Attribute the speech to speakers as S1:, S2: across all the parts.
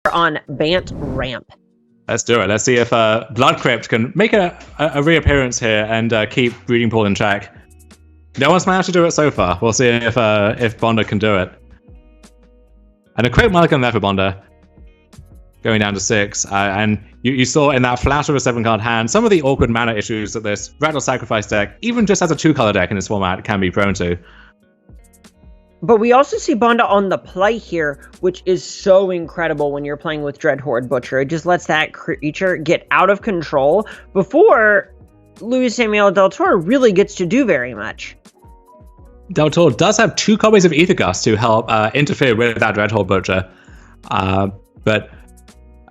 S1: on Bant Ramp.
S2: Let's do it. Let's see if Blood Crypt can make a reappearance here and keep Breeding Pool in check. No one's managed to do it so far. We'll see if Bonde can do it. And a quick mulligan there for Bonde, going down to 6. And you saw in that flash of a 7-card hand some of the awkward mana issues that this Rectal Sacrifice deck, even just as a 2-color deck in this format, can be prone to.
S1: But we also see Bonde on the play here, which is so incredible when you're playing with Dreadhorde Butcher. It just lets that creature get out of control before Luis Samuel Deltour really gets to do very much.
S2: Deltour does have 2 copies of Aether Gust to help interfere with that Dreadhorde Butcher. But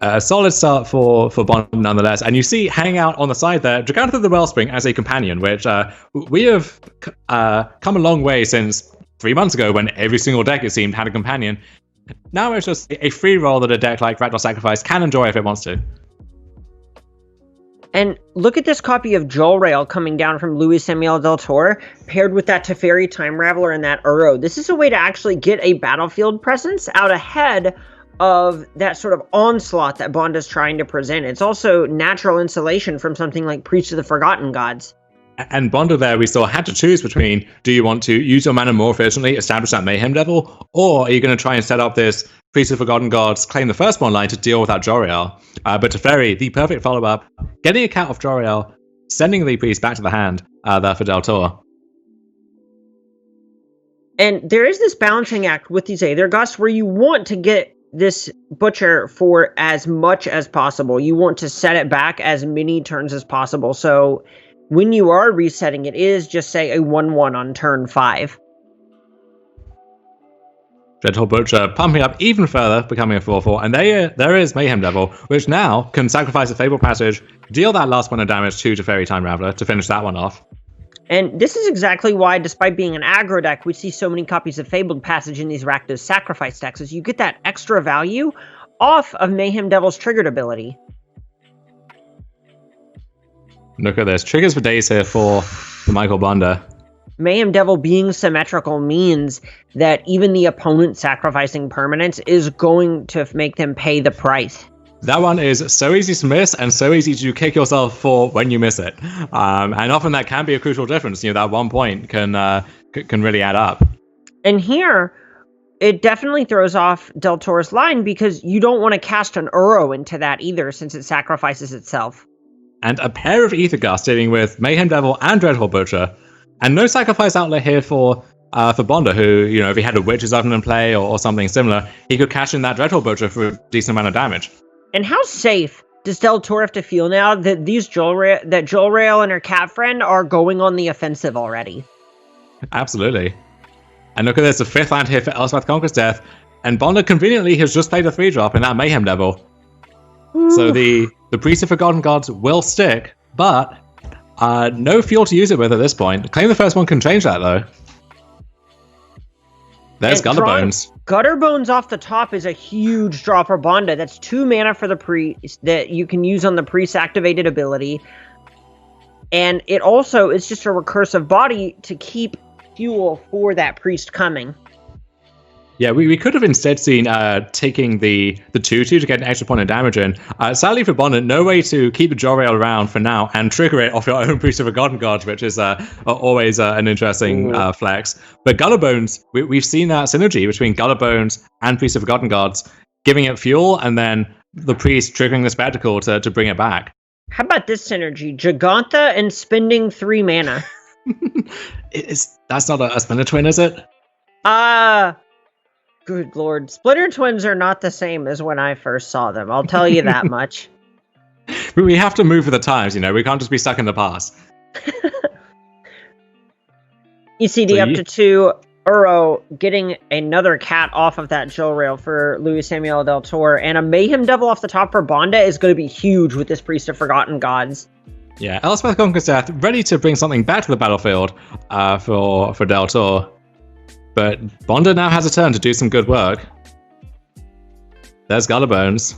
S2: a solid start for Bonde nonetheless. And you see hanging out on the side there, Dragantha of the Wellspring as a companion, which we have come a long way since 3 months ago when every single deck, it seemed, had a companion. Now it's just a free roll that a deck like Rectal Sacrifice can enjoy if it wants to.
S1: And look at this copy of Jolrael coming down from Luis Samuel Deltour, paired with that Teferi Time Raveler and that Uro. This is a way to actually get a battlefield presence out ahead of that sort of onslaught that Bonde is trying to present. It's also natural insulation from something like Priest of the Forgotten Gods.
S2: And Bonde there, we still had to choose between, do you want to use your mana more efficiently, establish that Mayhem Devil, or are you going to try and set up this Priest of Forgotten Gods, claim the first one line to deal with that Jolrael? But Teferi, the perfect follow-up, getting a cat off Jolrael, sending the Priest back to the hand there for Deltour.
S1: And there is this balancing act with these Aether Gusts where you want to get this Butcher for as much as possible. You want to set it back as many turns as possible. So when you are resetting, it is just, say, a 1-1 on turn 5.
S2: Dreadhorde Butcher pumping up even further, becoming a 4-4. And there is Mayhem Devil, which now can sacrifice a Fabled Passage, deal that last one of damage to Teferi Time Raveler to finish that one off.
S1: And this is exactly why, despite being an aggro deck, we see so many copies of Fabled Passage in these Rakdos Sacrifice decks, as you get that extra value off of Mayhem Devil's triggered ability.
S2: Look at this. Triggers for days here for Michael Bonde.
S1: Mayhem Devil being symmetrical means that even the opponent sacrificing permanents is going to make them pay the price.
S2: That one is so easy to miss and so easy to kick yourself for when you miss it. And often that can be a crucial difference. You know, that 1 point can really add up.
S1: And here, it definitely throws off Deltour's line because you don't want to cast an Uro into that either since it sacrifices itself.
S2: And a pair of Aether Gust dealing with Mayhem Devil and Dreadhorde Butcher. And no sacrifice outlet here for Bonde, who, you know, if he had a Witch's Oven in play or something similar, he could cash in that Dreadhorde Butcher for a decent amount of damage.
S1: And how safe does Deltour have to feel now that Jolrael and her cat friend are going on the offensive already?
S2: Absolutely. And look at this, the 5th land here for Elspeth Conquers Death. And Bonde conveniently has just played a 3-drop in that Mayhem Devil. Ooh. So the Priest of Forgotten Gods will stick, but no fuel to use it with at this point. Claim the first one can change that, though. There's Gutterbones.
S1: Gutterbones off the top is a huge draw for Bonde. That's 2 mana for the Priest that you can use on the Priest activated ability. And it also is just a recursive body to keep fuel for that Priest coming.
S2: Yeah, we could have instead seen taking the 2/2 to get an extra point of damage in. Sadly for Bonde, no way to keep the Jolrael around for now and trigger it off your own Priest of Forgotten Gods, which is always an interesting flex. But Gutterbones, we've seen that synergy between Gutterbones and Priest of Forgotten Gods, giving it fuel and then the Priest triggering the Spectacle to bring it back.
S1: How about this synergy? Giganta and spending 3 mana.
S2: That's not a Splinter Twin, is it?
S1: Good lord. Splinter Twins are not the same as when I first saw them. I'll tell you that much.
S2: But we have to move with the times, you know. We can't just be stuck in the past.
S1: ECD up to 2. Uro getting another cat off of that Jolrael for Luis Samuel Deltour. And a Mayhem Devil off the top for Bonde is going to be huge with this Priest of Forgotten Gods. Yeah,
S2: Elspeth Conquers Death ready to bring something back to the battlefield for Deltour. But Bonde now has a turn to do some good work. There's Gutterbones.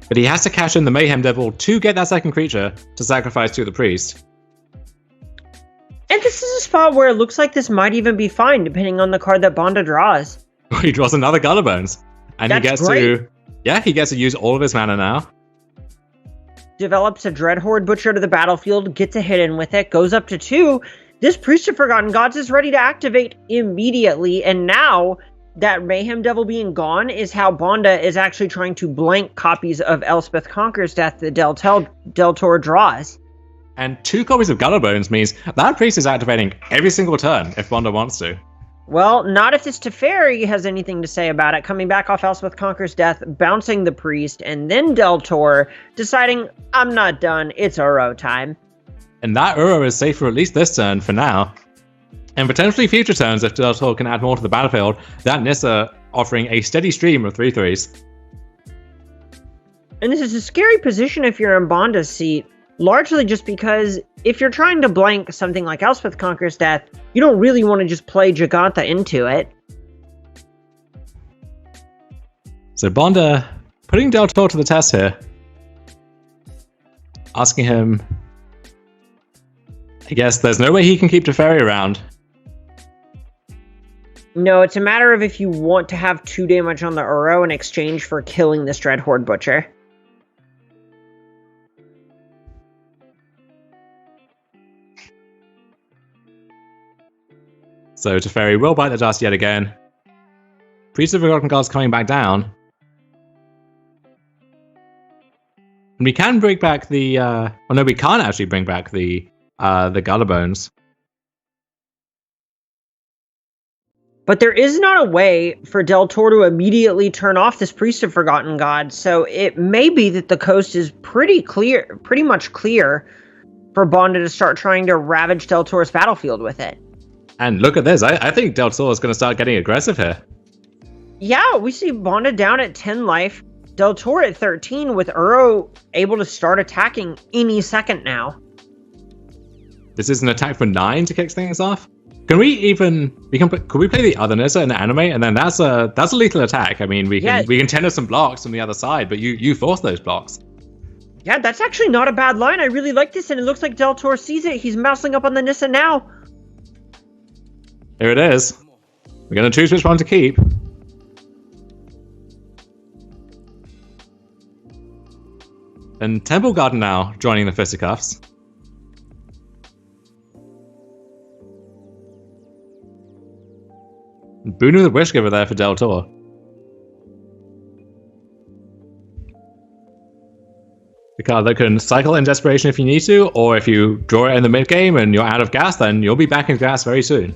S2: But he has to cash in the Mayhem Devil to get that second creature to sacrifice to the Priest.
S1: And this is a spot where it looks like this might even be fine, depending on the card that Bonde draws.
S2: he draws another Gullibones. And
S1: That's
S2: he gets
S1: great.
S2: he gets to use all of his mana now.
S1: Develops a Dreadhorde Butcher to the battlefield, gets a hit in with it, goes up to 2. This Priest of Forgotten Gods is ready to activate immediately, and now that Mayhem Devil being gone is how Bonde is actually trying to blank copies of Elspeth Conquers Death that Deltour draws.
S2: And 2 copies of Gullibones means that Priest is activating every single turn if Bonde wants to.
S1: Well, not if this Teferi has anything to say about it. Coming back off Elspeth Conquers Death, bouncing the Priest, and then Deltour deciding, I'm not done, it's Uro time.
S2: And that Uro is safe for at least this turn for now. And potentially future turns if Deltour can add more to the battlefield, that Nissa offering a steady stream of 3/3s.
S1: And this is a scary position if you're in Bonde's seat, largely just because if you're trying to blank something like Elspeth Conquers Death, you don't really want to just play Jegantha into it.
S2: So Bonde putting Deltour to the test here. Asking him, I guess there's no way he can keep Teferi around.
S1: No, it's a matter of if you want to have 2 damage on the Uro in exchange for killing this Dreadhorde Butcher.
S2: So Teferi will bite the dust yet again. Priest of Forgotten Gods coming back down. And we can bring back the... no, we can't actually bring back the Gullibones.
S1: But there is not a way for Deltour to immediately turn off this Priest of Forgotten Gods, so it may be that the coast is pretty much clear for Bonde to start trying to ravage Deltour's battlefield with it.
S2: And look at this, I think Deltour is going to start getting aggressive here.
S1: Yeah, we see Bonde down at 10 life, Deltour at 13, with Uro able to start attacking any second now.
S2: This is an attack for 9 to kick things off. Could we play the other Nissa in the anime, and then that's a lethal attack. I mean, we can tender some blocks from the other side, but you force those blocks.
S1: Yeah, that's actually not a bad line. I really like this, and it looks like Deltour sees it. He's mousing up on the Nissa now.
S2: Here it is. We're gonna choose which one to keep. And Temple Garden now joining the fisticuffs. Boon of the Wishgiver there for Deltour. The card that can cycle in Desperation if you need to, or if you draw it in the mid game and you're out of gas, then you'll be back in gas very soon.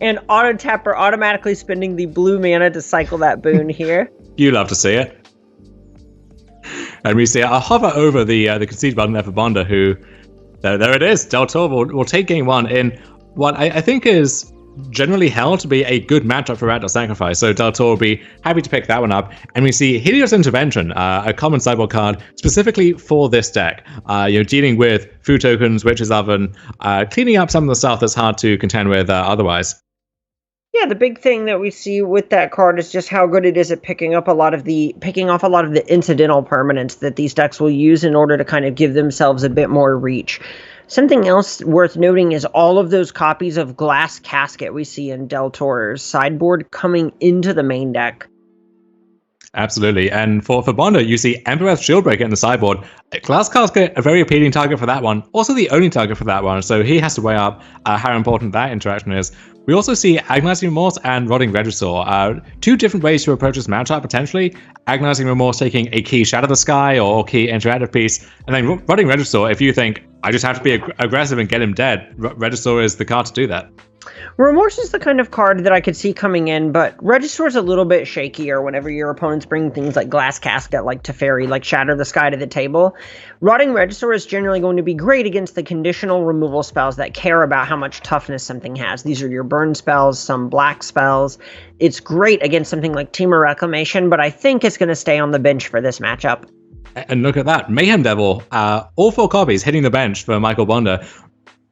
S1: And Auto Tapper automatically spending the blue mana to cycle that boon here.
S2: You love to see it. And we see a hover over the concede button there for Bonde, who... There it is. Deltour will take game 1 in what I think is generally held to be a good matchup for Radical Sacrifice. So Deltour will be happy to pick that one up. And we see Helios Intervention, a common sideboard card specifically for this deck. Dealing with food tokens, Witch's Oven, cleaning up some of the stuff that's hard to contend with otherwise.
S1: Yeah, the big thing that we see with that card is just how good it is at picking off a lot of the incidental permanents that these decks will use in order to kind of give themselves a bit more reach. Something else worth noting is all of those copies of Glass Casket we see in Deltour's sideboard coming into the main deck.
S2: Absolutely. And for Bonde, you see Emperor's Shieldbreaker in the sideboard. Glass Casket, a very appealing target for that one. Also the only target for that one, so he has to weigh up how important that interaction is. We also see Agonizing Remorse and Rotting Regisaur. 2 different ways to approach this matchup, potentially. Agonizing Remorse taking a key Shadow the Sky or key interactive piece, and then Rotting Regisaur, if you think, I just have to be aggressive and get him dead, Regisaur is the card to do that.
S1: Remorse is the kind of card that I could see coming in, but Regisaur's a little bit shakier whenever your opponents bring things like Glass Casket, like Teferi, like Shatter the Sky to the table. Rotting Regisaur is generally going to be great against the conditional removal spells that care about how much toughness something has. These are your burn spells, some black spells. It's great against something like Temur Reclamation, but I think it's going to stay on the bench for this matchup.
S2: And look at that, Mayhem Devil, all 4 copies hitting the bench for Michael Bonde.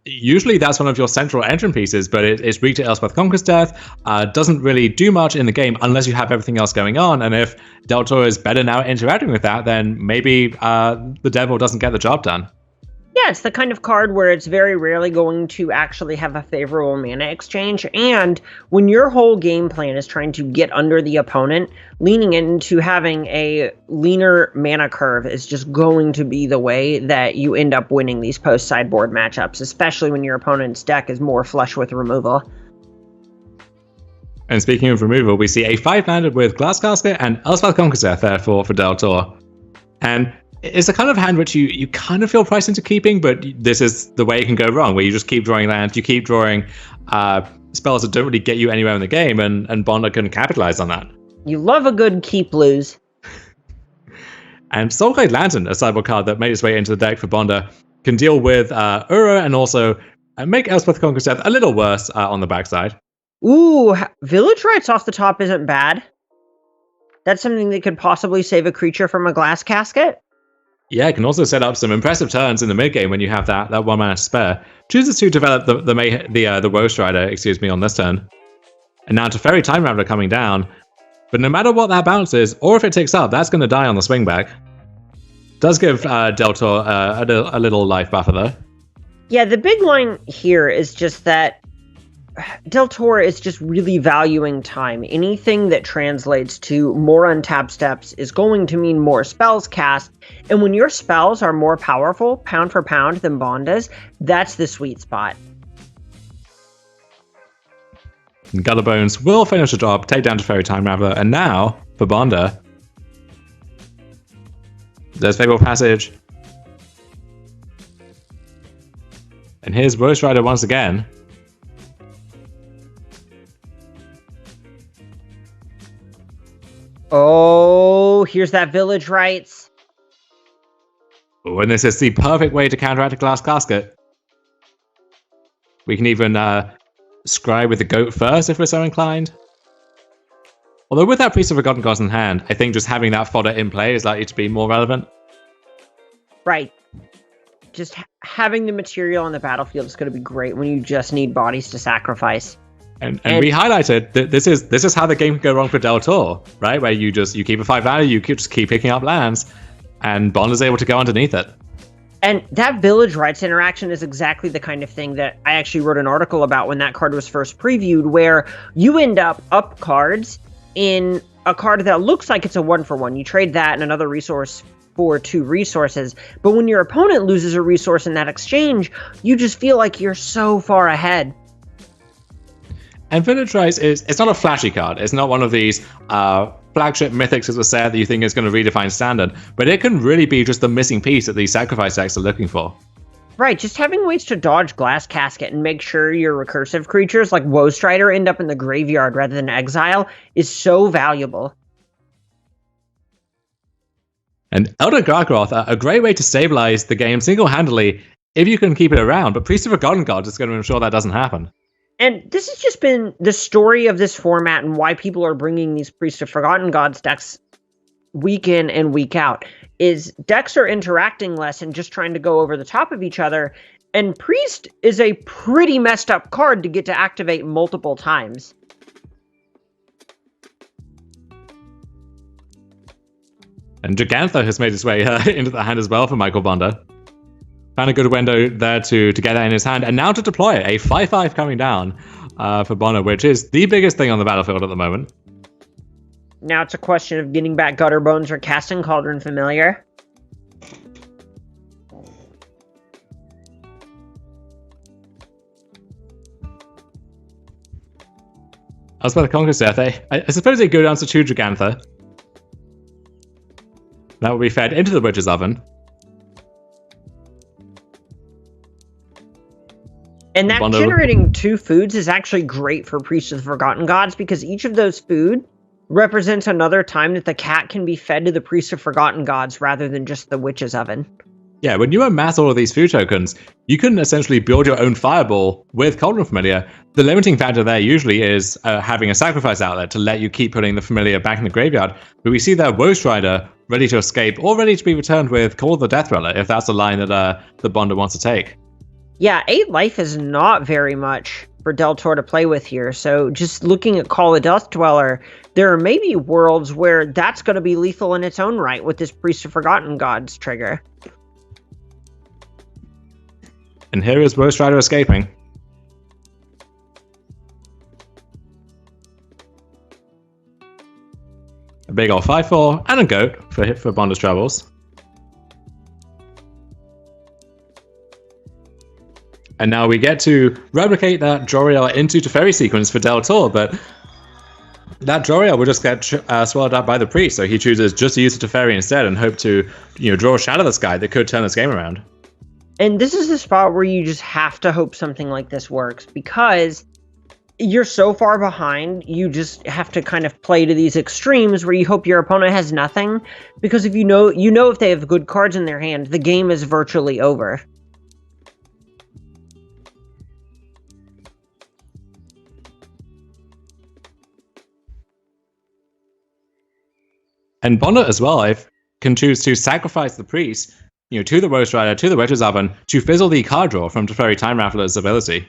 S2: Usually that's one of your central engine pieces, but it's weak to Elspeth Conquers Death, doesn't really do much in the game unless you have everything else going on, and if Deltour is better now interacting with that, then maybe the Devil doesn't get the job done.
S1: Yeah, it's the kind of card where it's very rarely going to actually have a favorable mana exchange, and when your whole game plan is trying to get under the opponent, leaning into having a leaner mana curve is just going to be the way that you end up winning these post-sideboard matchups, especially when your opponent's deck is more flush with removal.
S2: And speaking of removal, we see a 5-landed with Glass Casket and Elspeth Conqueror there for Deltour. And it's a kind of hand which you kind of feel priced into keeping, but this is the way it can go wrong, where you just keep drawing lands, you keep drawing spells that don't really get you anywhere in the game, and Bonde can capitalize on that.
S1: You love a good keep-lose.
S2: And Soulglade Lantern, a sideboard card that made its way into the deck for Bonde, can deal with Uro and also make Elspeth Conqueror a little worse on the backside.
S1: Ooh, Village Rites off the top isn't bad. That's something that could possibly save a creature from a Glass Casket.
S2: Yeah, it can also set up some impressive turns in the mid game when you have that 1 mana spare. Chooses to develop the Woe Strider, on this turn. And now Teferi Time Raveler coming down. But no matter what that bounce is, or if it ticks up, that's going to die on the swing back. Does give Deltour a little life buffer though.
S1: Yeah, the big line here is just that Deltour is just really valuing time. Anything that translates to more untapped steps is going to mean more spells cast, and when your spells are more powerful, pound for pound, than Bonde's, that's the sweet spot.
S2: Gutterbones will finish the job, take down Teferi Time Raveler, and now, for Bonde, there's Fabled Passage. And here's Woe Strider once again.
S1: Oh, here's that Village Rites.
S2: Oh, and this is the perfect way to counteract a Glass Casket. We can even scry with the goat first if we're so inclined. Although with that Priest of Forgotten Gods in hand, I think just having that fodder in play is likely to be more relevant.
S1: Right. Just having the material on the battlefield is going to be great when you just need bodies to sacrifice.
S2: And we highlighted that this is how the game can go wrong for Deltour, right? Where you keep a 5-value, you just keep picking up lands, and Bonde is able to go underneath it.
S1: And that Village Rites interaction is exactly the kind of thing that I actually wrote an article about when that card was first previewed, where you end up cards in a card that looks like it's a 1-for-1. You trade that and another resource for 2 resources, but when your opponent loses a resource in that exchange, you just feel like you're so far ahead.
S2: And Village Rites it's not a flashy card. It's not one of these flagship mythics, as I said, that you think is going to redefine standard. But it can really be just the missing piece that these sacrifice decks are looking for.
S1: Right, just having ways to dodge Glass Casket and make sure your recursive creatures like Woe Strider end up in the graveyard rather than exile is so valuable.
S2: And Elder Gargoth, a great way to stabilize the game single-handedly if you can keep it around. But Priest of Forgotten Gods is going to ensure that doesn't happen.
S1: And this has just been the story of this format and why people are bringing these Priest of Forgotten Gods decks week in and week out, is decks are interacting less and just trying to go over the top of each other, and Priest is a pretty messed up card to get to activate multiple times.
S2: And Gigantha has made its way into the hand as well for Michael Bonde. Found a good window there to get that in his hand, and now to deploy it. A 5/5 coming down for Bonde, which is the biggest thing on the battlefield at the moment.
S1: Now it's a question of getting back Gutterbones or casting Cauldron Familiar.
S2: I was about to conquer Death. I suppose a good answer to Gigantha. That will be fed into the Witch's Oven.
S1: And that generating 2 foods is actually great for Priest of the Forgotten Gods, because each of those food represents another time that the cat can be fed to the Priest of Forgotten Gods rather than just the Witch's Oven.
S2: Yeah, when you amass all of these food tokens, you can essentially build your own fireball with Cauldron Familiar. The limiting factor there usually is having a sacrifice outlet to let you keep putting the Familiar back in the graveyard. But we see there Woe Strider ready to escape or ready to be returned with Call of the Death Dweller, if that's the line that the Bonde wants to take.
S1: Yeah, 8 life is not very much for Deltour to play with here, so just looking at Call of Death Dweller, there are maybe worlds where that's going to be lethal in its own right with this Priest of Forgotten Gods trigger.
S2: And here is Roast Rider escaping. A big old 5-4 and a goat for Bonde's troubles. And now we get to replicate that Joriel into Teferi sequence for Deltour, but that Joriel will just get swallowed up by the priest, so he chooses just to use the Teferi instead and hope to, draw a Shadow the Sky that could turn this game around.
S1: And this is the spot where you just have to hope something like this works, because you're so far behind, you just have to kind of play to these extremes where you hope your opponent has nothing, because if you know if they have good cards in their hand, the game is virtually over.
S2: And Bonde as well, can choose to sacrifice the priest, to the Roast Rider, to the Witch's Oven, to fizzle the card draw from Teferi Time Raveler's ability.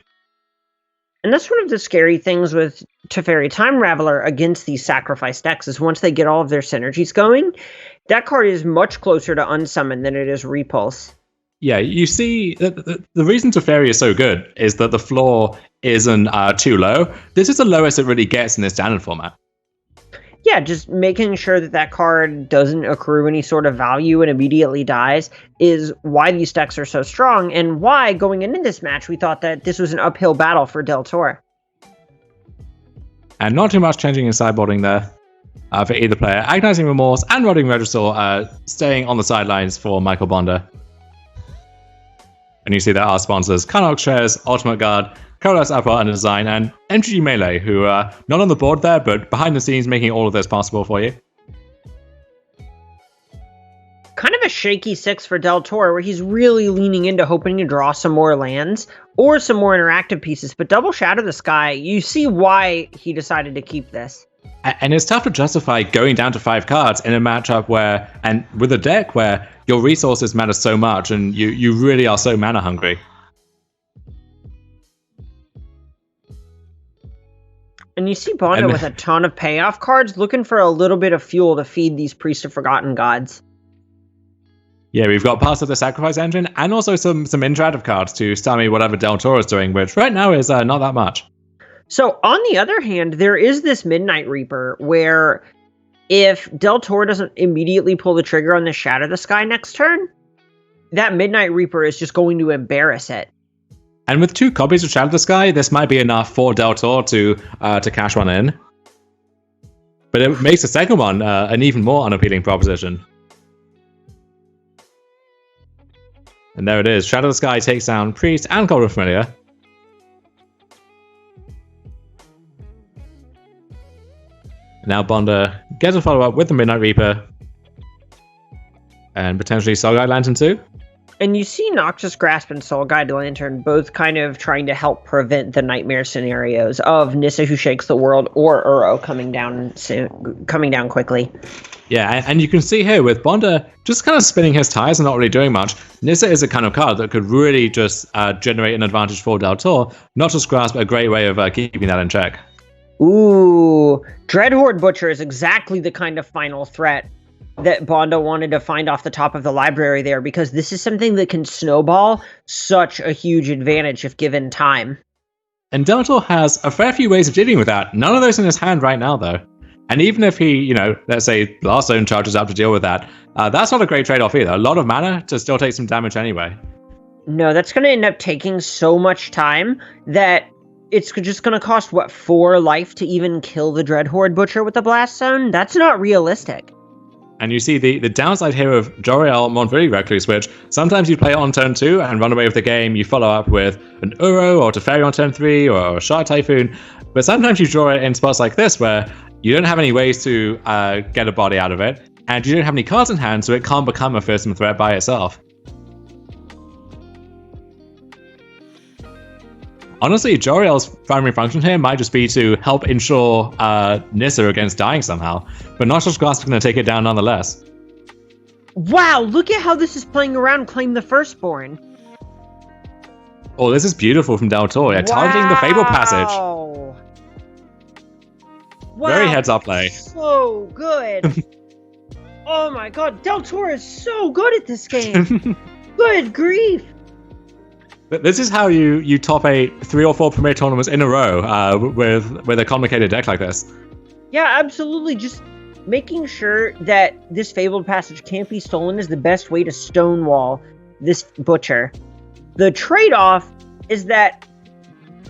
S1: And that's one of the scary things with Teferi Time Raveler against these sacrifice decks, is once they get all of their synergies going, that card is much closer to unsummon than it is repulse.
S2: Yeah, you see, the reason Teferi is so good is that the floor isn't too low. This is the lowest it really gets in this standard format.
S1: Yeah, just making sure that card doesn't accrue any sort of value and immediately dies is why these decks are so strong, and why, going into this match, we thought that this was an uphill battle for Deltour.
S2: And not too much changing in sideboarding there for either player. Agonizing Remorse and Rotting Regisaur staying on the sidelines for Michael Bonde. And you see that our sponsors, Carnox Shares, Ultimate Guard, Coalesce Upper and Design, and MTG Melee, who are not on the board there, but behind the scenes making all of this possible for you.
S1: Kind of a shaky 6 for Deltour, where he's really leaning into hoping to draw some more lands, or some more interactive pieces, but Double Shadow the Sky, you see why he decided to keep this.
S2: And it's tough to justify going down to 5 cards in a matchup where, and with a deck where your resources matter so much, and you really are so mana hungry.
S1: And you see Bonde with a ton of payoff cards, looking for a little bit of fuel to feed these Priests of Forgotten Gods.
S2: Yeah, we've got parts of the Sacrifice Engine, and also some interactive cards to stymie whatever Deltour is doing, which right now is not that much.
S1: So, on the other hand, there is this Midnight Reaper, where if Deltour doesn't immediately pull the trigger on the Shadow the Sky next turn, that Midnight Reaper is just going to embarrass it.
S2: And with 2 copies of Shadow the Sky, this might be enough for Deltour to cash one in. But it makes the second one an even more unappealing proposition. And there it is. Shadow the Sky takes down Priest and Golden Familiar. Now Bonde gets a follow-up with the Midnight Reaper. And potentially Soul Guide Lantern too.
S1: And you see Noxus Grasp and Soul Guide Lantern both kind of trying to help prevent the nightmare scenarios of Nissa Who Shakes the World or Uro coming down quickly.
S2: Yeah, and you can see here with Bonde just kind of spinning his tires and not really doing much. Nissa is a kind of card that could really just generate an advantage for Deltour. Noxus Grasp, a great way of keeping that in check.
S1: Ooh, Dreadhorde Butcher is exactly the kind of final threat that Bonde wanted to find off the top of the library there, because this is something that can snowball such a huge advantage if given time.
S2: And Deltour has a fair few ways of dealing with that. None of those in his hand right now, though. And even if he, let's say Blast Zone charges up to deal with that, that's not a great trade-off either. A lot of mana to still take some damage anyway.
S1: No, that's going to end up taking so much time that it's just going to cost, 4 life to even kill the Dreadhorde Butcher with the Blast Zone? That's not realistic.
S2: And you see the downside here of Joriel Montvilli Recluse, which sometimes you play it on turn 2 and run away with the game. You follow up with an Uro or Teferi on turn 3 or a Shard Typhoon. But sometimes you draw it in spots like this where you don't have any ways to get a body out of it, and you don't have any cards in hand, so it can't become a fearsome threat by itself. Honestly, Joriel's primary function here might just be to help ensure Nissa against dying somehow, but Noxus Grasp is going to take it down nonetheless.
S1: Wow, look at how this is playing around Claim the Firstborn.
S2: Oh, this is beautiful from Deltour. Yeah, targeting the Fable Passage. Wow, very heads-up play.
S1: So good. Oh my god, Deltour is so good at this game. Good grief.
S2: This is how you top 8 3 or 4 premier tournaments in a row with a complicated deck like this.
S1: Yeah, absolutely. Just making sure that this Fabled Passage can't be stolen is the best way to stonewall this Butcher. The trade-off is that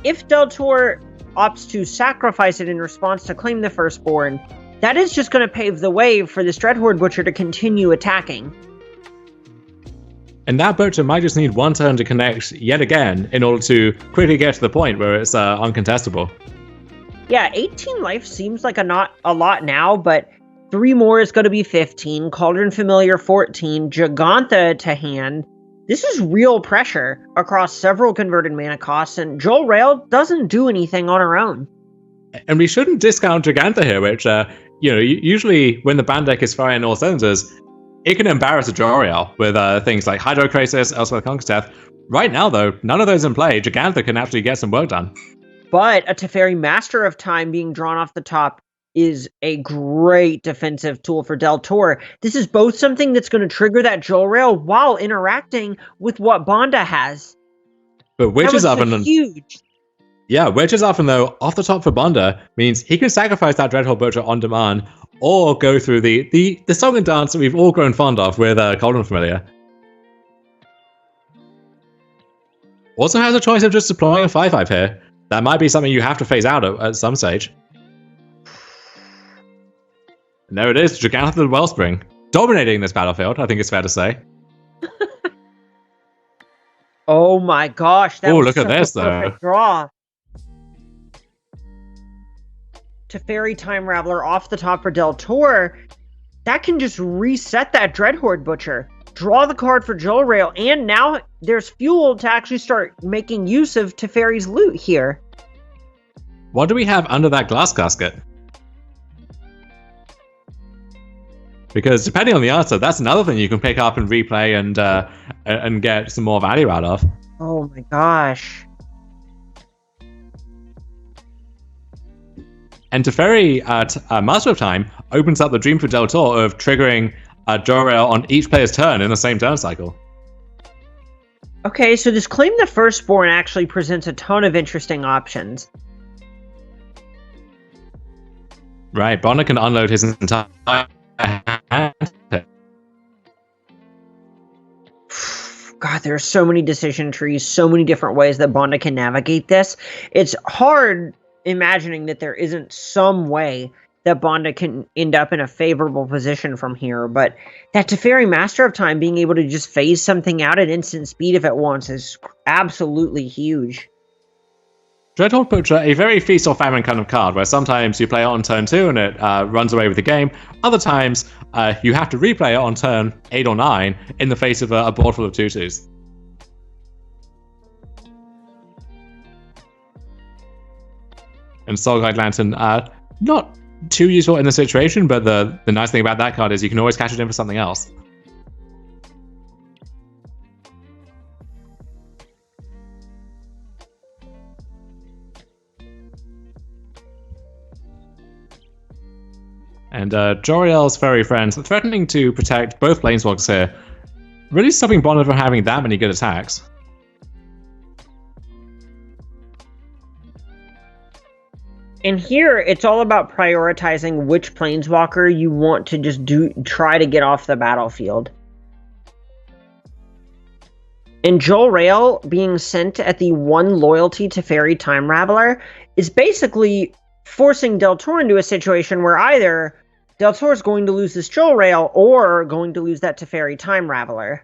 S1: if Deltour opts to sacrifice it in response to claim the Firstborn, that is just going to pave the way for this Dreadhorde Butcher to continue attacking.
S2: And that Butcher might just need one turn to connect yet again in order to quickly get to the point where it's uncontestable.
S1: Yeah, 18 life seems like a lot now, but 3 more is going to be 15. Cauldron Familiar 14. Gigantha to hand. This is real pressure across several converted mana costs, and Joel Rail doesn't do anything on her own.
S2: And we shouldn't discount Gigantha here, which, usually when the band deck is firing all cylinders, it can embarrass a Joriel with things like Hydrocrisis, Elsewhere Conquest. Right now, though, none of those in play. Gigantha can actually get some work done.
S1: But a Teferi Master of Time being drawn off the top is a great defensive tool for Deltour. This is both something that's going to trigger that Joel Rail while interacting with what Bonde has.
S2: But Witch's Oven...
S1: huge.
S2: Yeah, Witch's Oven, though, off the top for Bonde, means he can sacrifice that Dreadhorde Butcher on demand, or go through the song and dance that we've all grown fond of with Cauldron Familiar. Also has a choice of just deploying a 5/5 here. That might be something you have to phase out at some stage. And there it is, Gigantha the Wellspring. Dominating this battlefield, I think it's fair to say.
S1: Oh my gosh, that was
S2: look at this,
S1: a perfect draw. Teferi Time Raveler off the top for Deltour. That can just reset that Dreadhorde Butcher. Draw the card for Joel Rail, and now there's fuel to actually start making use of Teferi's loot here.
S2: What do we have under that glass casket? Because depending on the answer, that's another thing you can pick up and replay and get some more value out of.
S1: Oh my gosh.
S2: And Teferi at Master of Time opens up the dream for Deltour of triggering Jor-El on each player's turn in the same turn cycle.
S1: Okay, so this Claim the Firstborn actually presents a ton of interesting options.
S2: Right, Bonde can unload his entire hand.
S1: God, there are so many decision trees, so many different ways that Bonde can navigate this. It's hard imagining that there isn't some way that Bonde can end up in a favorable position from here, but that Teferi Master of Time being able to just phase something out at instant speed if it wants is absolutely huge.
S2: Dreadhorde Butcher, a very feast or famine kind of card, where sometimes you play it on turn 2 and it runs away with the game. Other times, you have to replay it on turn 8 or 9 in the face of a board full of 2/2s. And Soulguide Lantern, not too useful in the situation, but the nice thing about that card is you can always cash it in for something else. And Jor-El's furry friends threatening to protect both planeswalkers here, really stopping Bonde from having that many good attacks.
S1: And here, it's all about prioritizing which planeswalker you want to just try to get off the battlefield. And Joel Rail being sent at the 1 loyalty Teferi Time Raveler is basically forcing Deltour into a situation where either Deltour is going to lose this Joel Rail or going to lose that Teferi Time Raveler.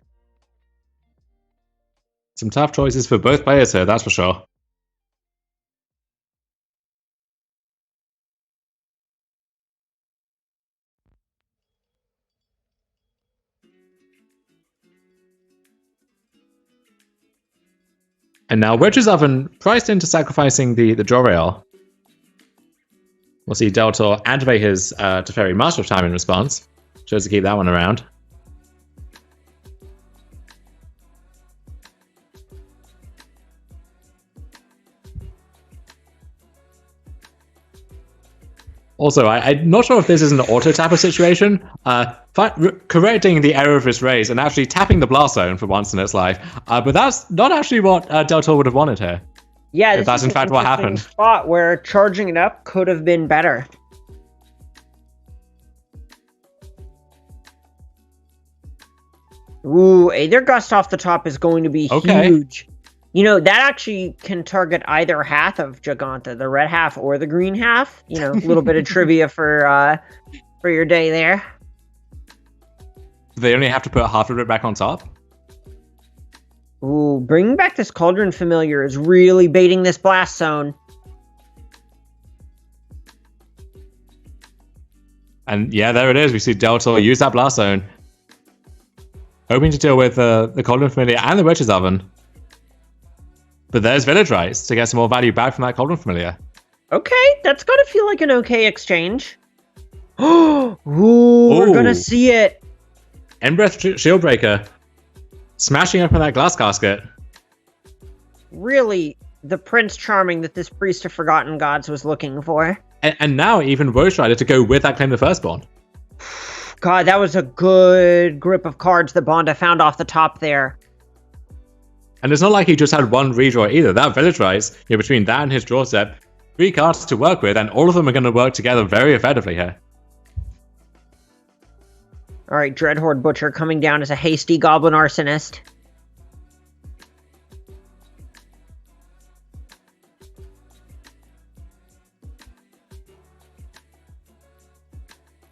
S2: Some tough choices for both players here, that's for sure. And now Witch's Oven priced into sacrificing the Jor-El. We'll see Deltour activate his Teferi Master of Time in response. Chose to keep that one around. Also, I'm not sure if this is an auto-tapper situation. Correcting the error of his raise and actually tapping the blast zone for once in its life. But that's not actually what Deltour would have wanted here.
S1: Yeah,
S2: if that's in fact what happened.
S1: Spot where charging it up could have been better. Ooh, Aether Gust off the top is going to be huge. You know, that actually can target either half of Giganta, the red half or the green half. You know, a little bit of trivia for your day there.
S2: They only have to put half of it back on top?
S1: Ooh, bringing back this Cauldron Familiar is really baiting this blast zone.
S2: And yeah, there it is. We see Deltour use that blast zone. Hoping to deal with the Cauldron Familiar and the Witch's Oven. But there's Village Rites to get some more value back from that Cauldron Familiar.
S1: Okay, that's gotta feel like an okay exchange. Ooh, we're gonna see it.
S2: Embereth Shieldbreaker. Smashing up on that glass casket.
S1: Really, the Prince Charming that this Priest of Forgotten Gods was looking for.
S2: And now even Roach Rider to go with that Claim the Firstborn.
S1: God, that was a good grip of cards that Bonde found off the top there.
S2: And it's not like he just had one redraw either. That Village Rites, between that and his draw set, 3 cards to work with, and all of them are going to work together very effectively here.
S1: Alright, Dreadhorde Butcher coming down as a hasty Goblin Arsonist.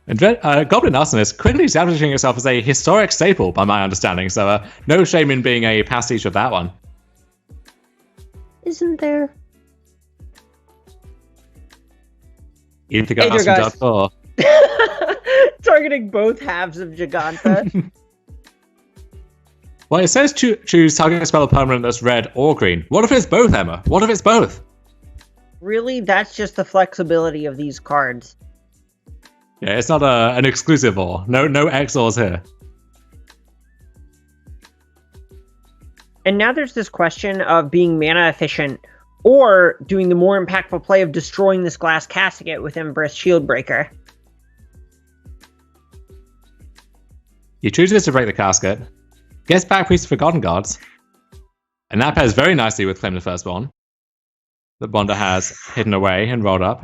S2: And Goblin Arsonist quickly establishing itself as a historic staple, by my understanding, so no shame in being a pastiche of that one.
S1: Isn't there?
S2: Aether Gust from Deltour.
S1: Targeting both halves of Giganta.
S2: Well, it says choose target spell permanent that's red or green. What if it's both, Emma? What if it's both?
S1: Really? That's just the flexibility of these cards.
S2: Yeah, it's not an exclusive or. No XORs here.
S1: And now there's this question of being mana efficient or doing the more impactful play of destroying this glass casket with Embereth Shieldbreaker.
S2: He chooses to break the casket, gets back Priest of Forgotten Gods, and that pairs very nicely with Claim the Firstborn that Bonde has hidden away and rolled up.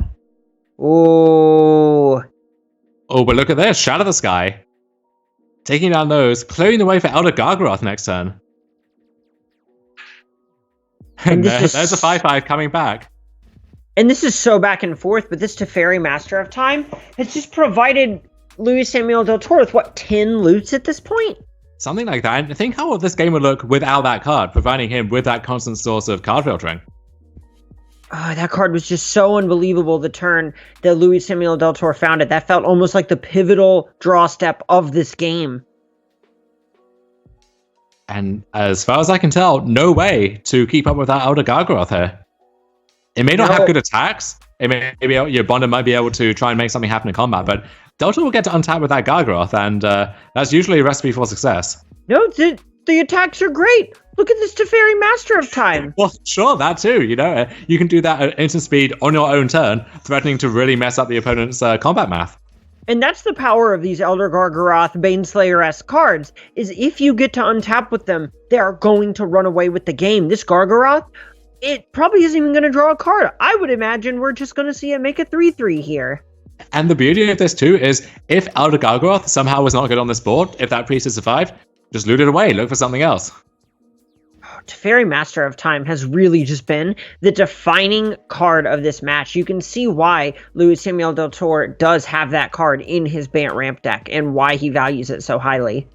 S1: Ooh.
S2: Oh, but look at this. Shadow the Sky. Taking down those, clearing the way for Elder Gargaroth next turn. And there's a 5/5 coming back.
S1: And this is so back and forth, but this Teferi Master of Time has just provided Luis Samuel Deltour with, what, 10 loots at this point?
S2: Something like that. And think how this game would look without that card, providing him with that constant source of card filtering.
S1: Oh, that card was just so unbelievable the turn that Luis Samuel Deltour found it. That felt almost like the pivotal draw step of this game.
S2: And as far as I can tell, no way to keep up with that Elder Gargaroth here. It may not have good attacks. Maybe your Bonde might be able to try and make something happen in combat, but Delta will get to untap with that Gargaroth, and that's usually a recipe for success.
S1: No, the attacks are great. Look at this Teferi Master of Time.
S2: Well, sure, that too. You can do that at instant speed on your own turn, threatening to really mess up the opponent's combat math.
S1: And that's the power of these Elder Gargaroth, Baneslayer-esque cards, is if you get to untap with them, they are going to run away with the game. This Gargaroth, it probably isn't even going to draw a card. I would imagine we're just going to see it make a 3/3 here.
S2: And the beauty of this too is, if Elder Gargaroth somehow was not good on this board, if that priest has survived, just loot it away, look for something else.
S1: Teferi Master of Time has really just been the defining card of this match. You can see why Luis Samuel Deltour does have that card in his Bant Ramp deck and why he values it so highly.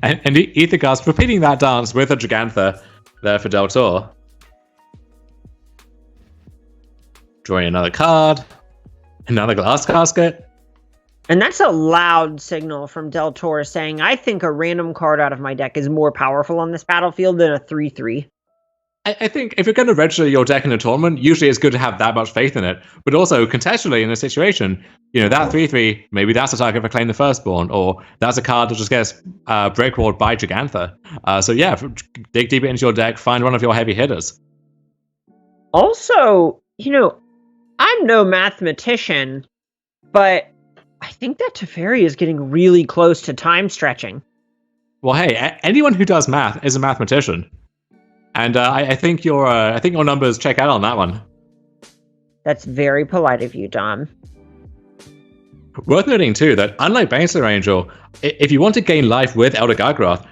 S2: And Aether Gust repeating that dance with a Gigantha there for Deltour. Drawing another card, another glass casket.
S1: And that's a loud signal from Deltour saying, I think a random card out of my deck is more powerful on this battlefield than a 3/3.
S2: I think if you're going to register your deck in a tournament, usually it's good to have that much faith in it. But also, contextually in a situation, that 3/3, maybe that's a target for Claim the Firstborn, or that's a card that just gets breakwalled by Gigantha. So yeah, dig deeper into your deck, find one of your heavy hitters.
S1: Also, I'm no mathematician, but I think that Teferi is getting really close to time stretching.
S2: Well, hey, anyone who does math is a mathematician, and I think your numbers check out on that one.
S1: That's very polite of you, Dom.
S2: Worth noting too that unlike Baneslayer Angel, if you want to gain life with Elder Gargaroth,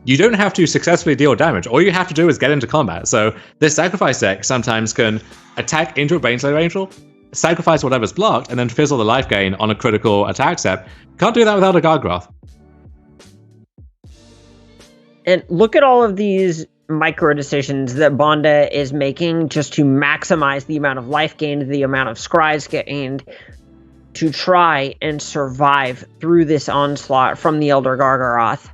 S2: you don't have to successfully deal damage. All you have to do is get into combat. So this sacrifice deck sometimes can attack into a Baneslayer Angel, sacrifice whatever's blocked, and then fizzle the life gain on a critical attack step. Can't do that with Elder Gargaroth.
S1: And look at all of these micro decisions that Bonde is making just to maximize the amount of life gained, the amount of scries gained, to try and survive through this onslaught from the Elder Gargaroth.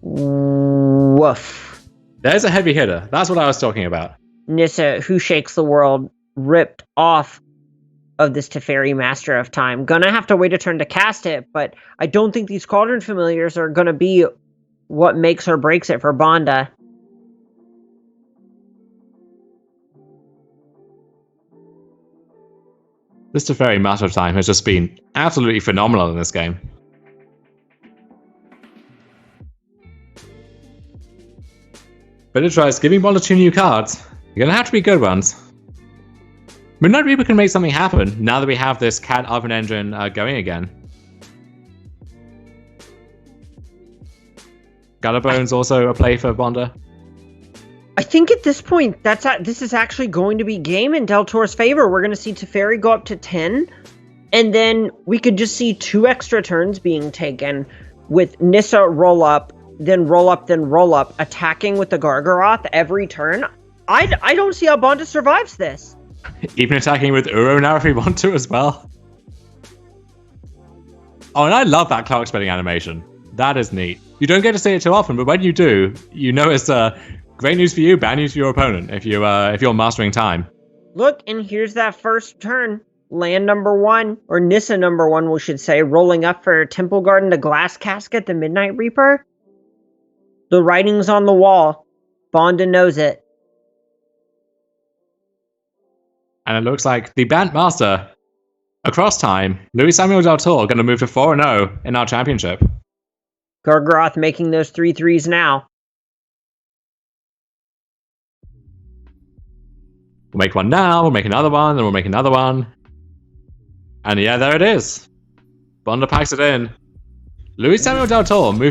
S1: Woof.
S2: There's a heavy hitter. That's what I was talking about.
S1: Nissa, who shakes the world, ripped off of this Teferi Master of Time. Gonna have to wait a turn to cast it, but I don't think these Cauldron Familiars are gonna be what makes or breaks it for Bonde.
S2: This Teferi Master of Time has just been absolutely phenomenal in this game. But it tries giving Bonde 2 new cards. You're gonna have to be good ones. Midnight Reaper can make something happen now that we have this Cat Oven engine going again. Gutterbone's also a play for Bonde.
S1: I think at this point, this is actually going to be game in Deltour's favor. We're going to see Teferi go up to 10, and then we could just see 2 extra turns being taken with Nissa roll up, then roll up, then roll up, attacking with the Gargaroth every turn. I don't see how Bonde survives this.
S2: Even attacking with Uro now if we want to as well. Oh, and I love that clock spinning animation. That is neat. You don't get to see it too often, but when you do, you know it's great news for you, bad news for your opponent if you're mastering time.
S1: Look, and here's that first turn. Land number 1, or Nissa number 1, we should say, rolling up for Temple Garden to Glass Casket, the Midnight Reaper. The writing's on the wall. Bonde knows it.
S2: And it looks like the Bant Master, across time, Luis Samuel Deltour, going to move to 4-0 in our championship.
S1: Gargaroth making those 3-3s now.
S2: We'll make one now, we'll make another one, then we'll make another one. And yeah, there it is. Bonde packs it in. Luis Samuel Deltour moves